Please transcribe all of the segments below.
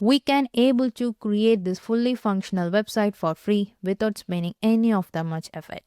we can able to create this fully functional website for free without spending any of the much effort.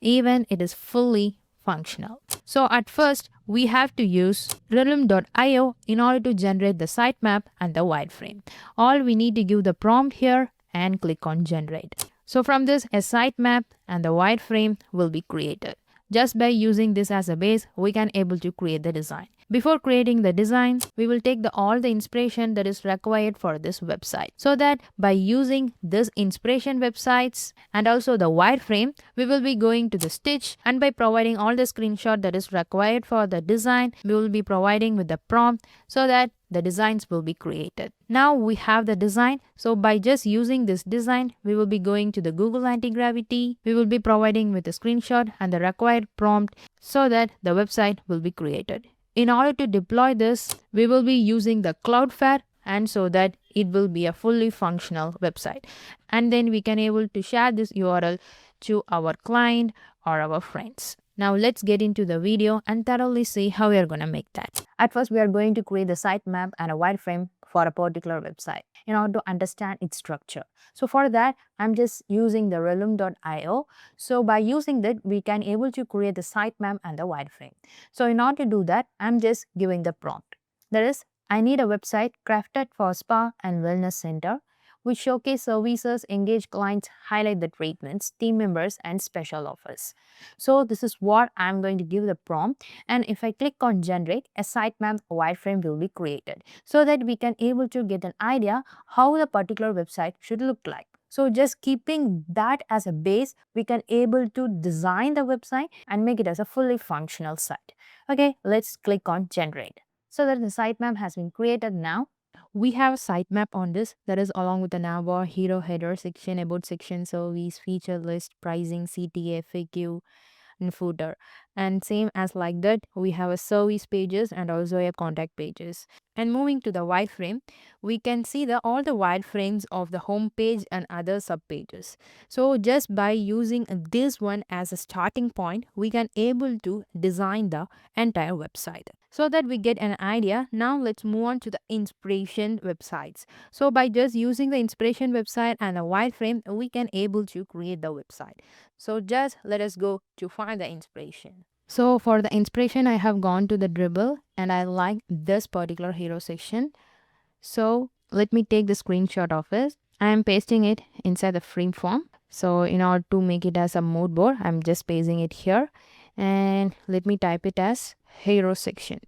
Even it is fully functional. So at first, we have to use Relume.io in order to generate the sitemap and the wireframe. All we need to give the prompt here and click on generate. So from this, a sitemap and the wireframe will be created. Just by using this as a base, we can able to create the design. Before creating the design, we will take all the inspiration that is required for this website. So that by using this inspiration websites and also the wireframe, we will be going to the Stitch, and by providing all the screenshot that is required for the design, we will be providing with the prompt so that the designs will be created. Now we have the design. So by just using this design, we will be going to the Google Antigravity. We will be providing with the screenshot and the required prompt so that the website will be created. In order to deploy this, we will be using the Cloudflare, and so that it will be a fully functional website. And then we can able to share this URL to our client or our friends. Now let's get into the video and thoroughly see how we are going to make that. At first, we are going to create the sitemap and a wireframe for a particular website in order to understand its structure. So for that, I'm just using the Relume.io. So by using that, we can able to create the sitemap and the wireframe. So in order to do that, I'm just giving the prompt. That is, I need a website crafted for spa and wellness center, which showcase services, engage clients, highlight the treatments, team members, and special offers. So this is what I'm going to give the prompt, and if I click on generate, a sitemap wireframe will be created so that we can able to get an idea how the particular website should look like. So just keeping that as a base, we can able to design the website and make it as a fully functional site. Okay, let's click on generate. So that the sitemap has been created now. We have a sitemap on this, that is along with the navbar, hero, header section, about section, service, feature list, pricing, CTA, FAQ, and footer. And same as like that, we have a service pages and also a contact pages. And moving to the wireframe, we can see all the wireframes of the home page and other sub pages. So just by using this one as a starting point, we can able to design the entire website. So that we get an idea, now let's move on to the inspiration websites. So by just using the inspiration website and a wireframe, we can able to create the website. So just let us go to find the inspiration. So for the inspiration, I have gone to the Dribble and I like this particular hero section. So let me take the screenshot of it. I am pasting it inside the frame form. So in order to make it as a mood board, I'm just pasting it here, and let me type it as hero section.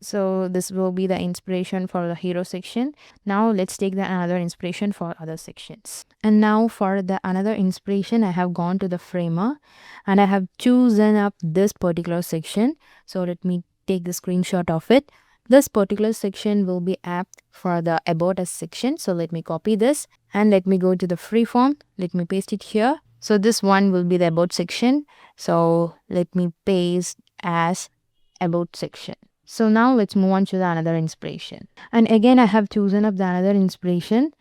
So this will be the inspiration for the hero section. Now let's take the another inspiration for other sections. And now for the another inspiration, I have gone to the framer and I have chosen up this particular section. So let me take the screenshot of it. This particular section will be apt for the about us section. So let me copy this and let me go to the freeform. Let me paste it here. So this one will be the about section. So let me paste as about section. So now let's move on to the another inspiration. And again, I have chosen up the another inspiration.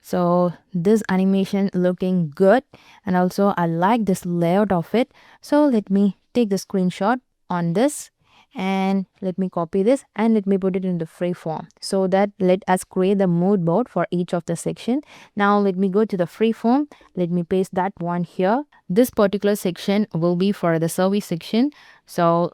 So this animation looking good, and also I like this layout of it. So let me take the screenshot on this and let me copy this and let me put it in the free form. So that let us create the mood board for each of the section. Now let me go to the free form. Let me paste that one here. This particular section will be for the service section. So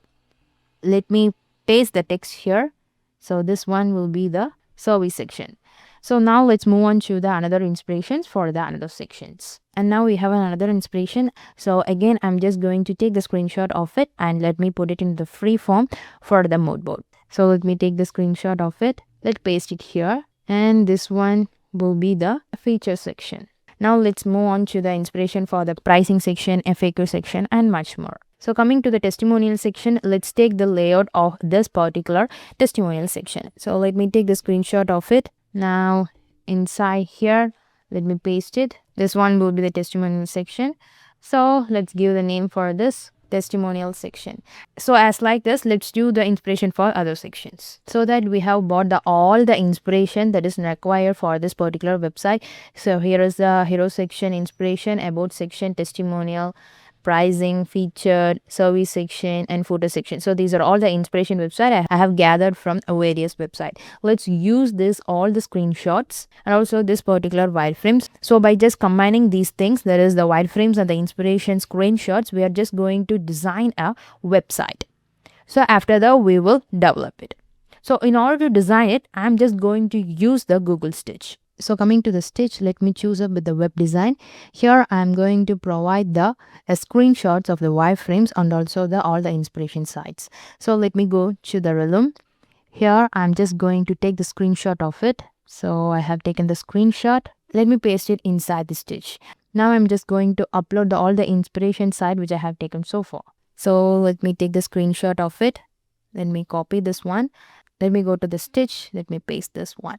let me paste the text here. So this one will be the service section. So now let's move on to the another inspirations for the another sections. And now we have another inspiration. So again, I'm just going to take the screenshot of it and let me put it in the free form for the mood board. So let me take the screenshot of it. Let's paste it here. And this one will be the feature section. Now let's move on to the inspiration for the pricing section, FAQ section, and much more. So coming to the testimonial section, let's take the layout of this particular testimonial section. So let me take the screenshot of it. Now inside here, let me paste it. This one will be the testimonial section. So let's give the name for this testimonial section. So as like this, let's do the inspiration for other sections. So that we have bought all the inspiration that is required for this particular website. So here is the hero section, inspiration, about section, testimonial, pricing, featured, service section, and footer section. So these are all the inspiration website I have gathered from various website. Let's use all the screenshots and also this particular wireframes. So by just combining these things, that is the wireframes and the inspiration screenshots, we are just going to design a website. So after that, we will develop it. So in order to design it, I'm just going to use the Google Stitch. So coming to the Stitch, let me choose up with the web design. Here I'm going to provide the screenshots of the wireframes and also all the inspiration sites. So let me go to the Relume. Here I'm just going to take the screenshot of it. So I have taken the screenshot. Let me paste it inside the Stitch. Now I'm just going to upload all the inspiration site which I have taken so far. So let me take the screenshot of it. Let me copy this one. Let me go to the Stitch. Let me paste this one.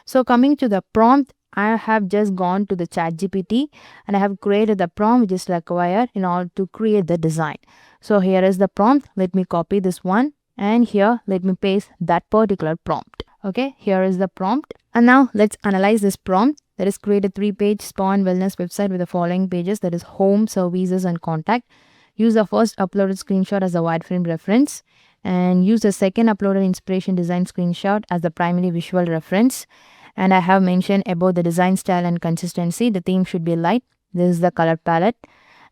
So coming to the prompt, I have just gone to the ChatGPT and I have created the prompt which is required in order to create the design. So here is the prompt. Let me copy this one and here let me paste that particular prompt. Okay, here is the prompt. And now let's analyze this prompt. That is, create a 3-page spa and wellness website with the following pages, that is home, services, and contact. Use the first uploaded screenshot as a wireframe reference and use the second uploaded inspiration design screenshot as the primary visual reference. And I have mentioned about the design style and consistency. The theme should be light. This is the color palette.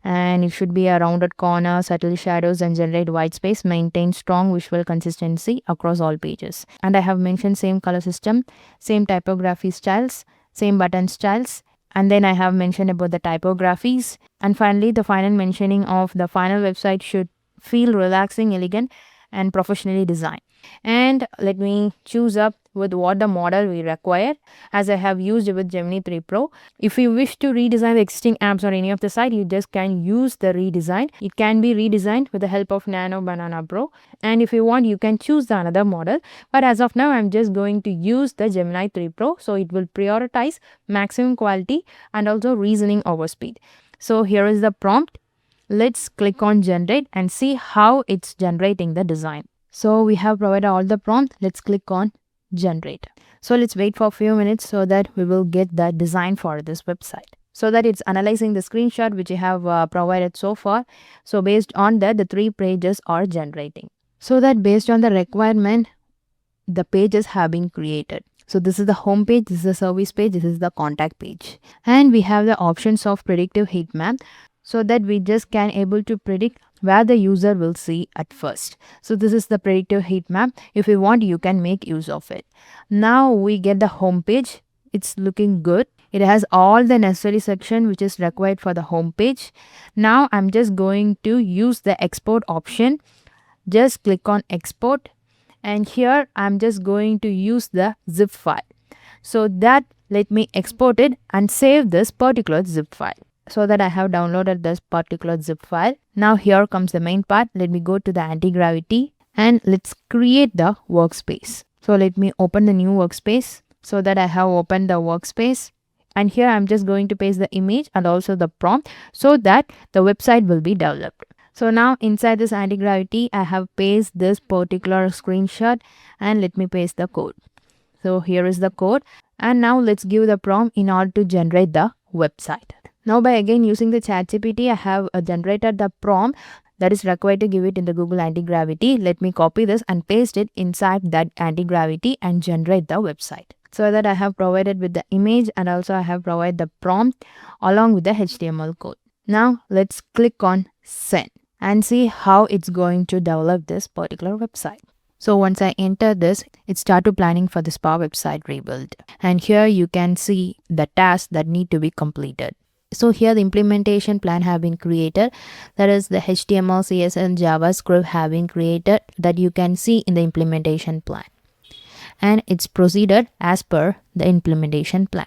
And it should be a rounded corner, subtle shadows, and generate white space. Maintain strong visual consistency across all pages. And I have mentioned same color system, same typography styles, same button styles. And then I have mentioned about the typographies. And finally, the final mentioning of the final website should feel relaxing, elegant, and professionally designed. And let me choose up with what the model we require, as I have used it with Gemini 3 Pro. If you wish to redesign the existing apps or any of the site, you just can use the redesign. It can be redesigned with the help of Nano Banana Pro. And if you want, you can choose the another model. But as of now, I'm just going to use the Gemini 3 Pro. So it will prioritize maximum quality and also reasoning over speed. So here is the prompt. Let's click on generate and see how it's generating the design. So we have provided all the prompt. Let's click on generate. So let's wait for a few minutes so that we will get the design for this website. So that it's analyzing the screenshot which you have provided so far. So based on that, the 3 pages are generating. So that based on the requirement, the pages have been created. So this is the home page, this is the service page, this is the contact page. And we have the options of predictive heat map, so that we just can able to predict where the user will see at first. So this is the predictive heat map. If you want, you can make use of it. Now we get the home page. It's looking good. It has all the necessary section which is required for the home page. Now I'm just going to use the export option. Just click on export. And here I'm just going to use the zip file. So that let me export it and save this particular zip file. So that I have downloaded this particular zip file. Now here comes the main part. Let me go to the anti-gravity and let's create the workspace. So let me open the new workspace. So that I have opened the workspace. And here I'm just going to paste the image and also the prompt so that the website will be developed. So now inside this anti-gravity, I have pasted this particular screenshot and let me paste the code. So here is the code. And now let's give the prompt in order to generate the website. Now by again using the ChatGPT, I have generated the prompt that is required to give it in the Google Anti-Gravity. Let me copy this and paste it inside that Anti-Gravity and generate the website. So that I have provided with the image and also I have provided the prompt along with the HTML code. Now let's click on send and see how it's going to develop this particular website. So once I enter this, it started planning for the spa website rebuild. And here you can see the tasks that need to be completed. So here the implementation plan have been created. That is the HTML, CSS and JavaScript have been created that you can see in the implementation plan. And it's proceeded as per the implementation plan.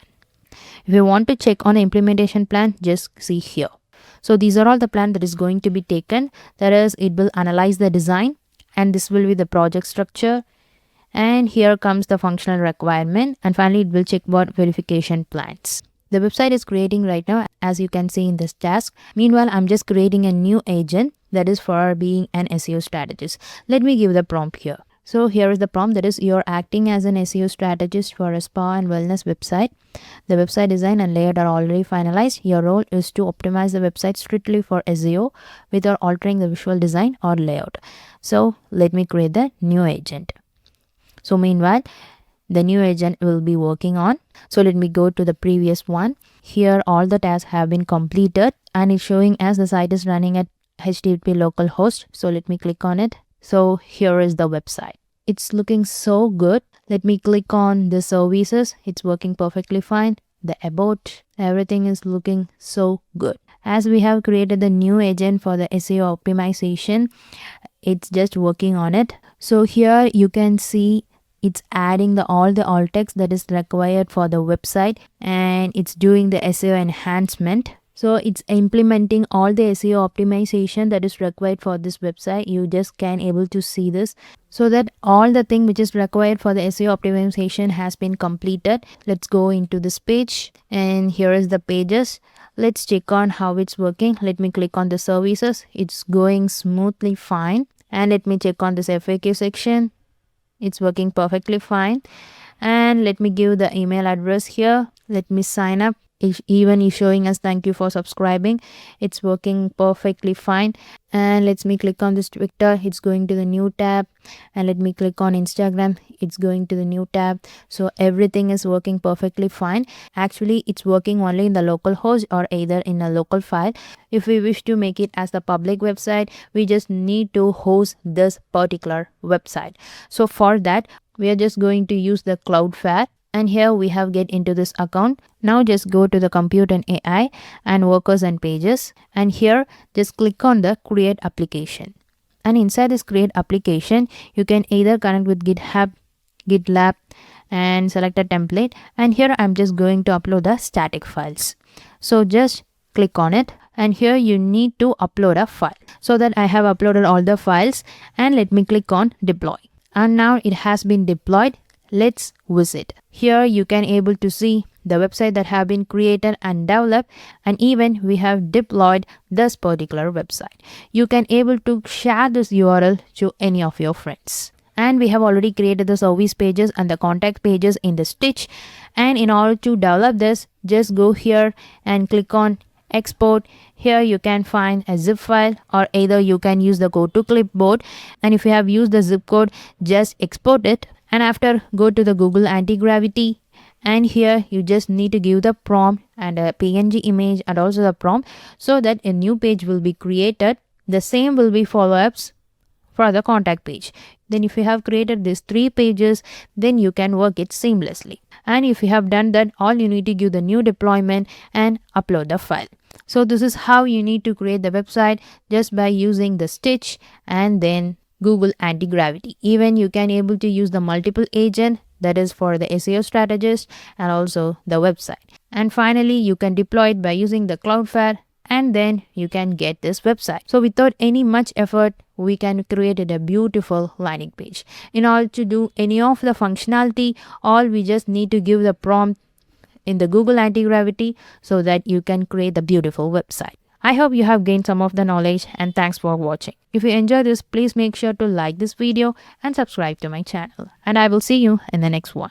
If you want to check on the implementation plan, just see here. So these are all the plan that is going to be taken. That is, it will analyze the design and this will be the project structure. And here comes the functional requirement. And finally, it will check about verification plans. The website is creating right now, as you can see in this task. Meanwhile, I'm just creating a new agent that is for being an SEO strategist. Let me give the prompt here. So here is the prompt, that is, you're acting as an SEO strategist for a spa and wellness website. The website design and layout are already finalized. Your role is to optimize the website strictly for SEO without altering the visual design or layout. So let me create the new agent. So meanwhile, the new agent will be working on. So let me go to the previous one. Here all the tasks have been completed and it's showing as the site is running at HTTP localhost. So let me click on it. So here is the website. It's looking so good. Let me click on the services. It's working perfectly fine. The about, everything is looking so good. As we have created the new agent for the SEO optimization, it's just working on it. So here you can see it's adding all the alt text that is required for the website, and it's doing the SEO enhancement. So it's implementing all the SEO optimization that is required for this website. You just can able to see this, so that all the thing which is required for the SEO optimization has been completed. Let's go into this page, and here is the pages. Let's check on how it's working. Let me click on the services. It's going smoothly fine. And let me check on this FAQ section. It's working perfectly fine. And let me give the email address here. Let me sign up. Even is showing us thank you for subscribing. It's working perfectly fine. And let me click on this Twitter. It's going to the new tab. And let me click on Instagram. It's going to the new tab. So everything is working perfectly fine. Actually, it's working only in the local host or either in a local file. If we wish to make it as the public website, we just need to host this particular website. So for that, we are just going to use the Cloudflare. And here we have get into this account. Now just go to the compute and AI and workers and pages. And here just click on the create application. And inside this create application, you can either connect with GitHub, GitLab and select a template. And here I'm just going to upload the static files. So just click on it. And here you need to upload a file. So that I have uploaded all the files, and let me click on deploy. And now it has been deployed. Let's visit. Here you can able to see the website that have been created and developed, and even we have deployed this particular website. You can able to share this URL to any of your friends. And we have already created the service pages and the contact pages in the Stitch. And in order to develop this, just go here and click on export. Here you can find a zip file, or either you can use the go to clipboard. And if you have used the zip code, just export it. And after, go to the Google Antigravity, and here you just need to give the prompt and a PNG image and also the prompt, so that a new page will be created. The same will be follow-ups for the contact page. Then if you have created these 3 pages, then you can work it seamlessly. And if you have done that, all you need to give the new deployment and upload the file. So this is how you need to create the website, just by using the Stitch and then Google Antigravity. Even you can able to use the multiple agent, that is for the SEO strategist and also the website. And finally, you can deploy it by using the Cloudflare, and then you can get this website. So without any much effort, we can create a beautiful landing page. In order to do any of the functionality, all we just need to give the prompt in the Google Antigravity, so that you can create the beautiful website. I hope you have gained some of the knowledge, and thanks for watching. If you enjoyed this, please make sure to like this video and subscribe to my channel. And I will see you in the next one.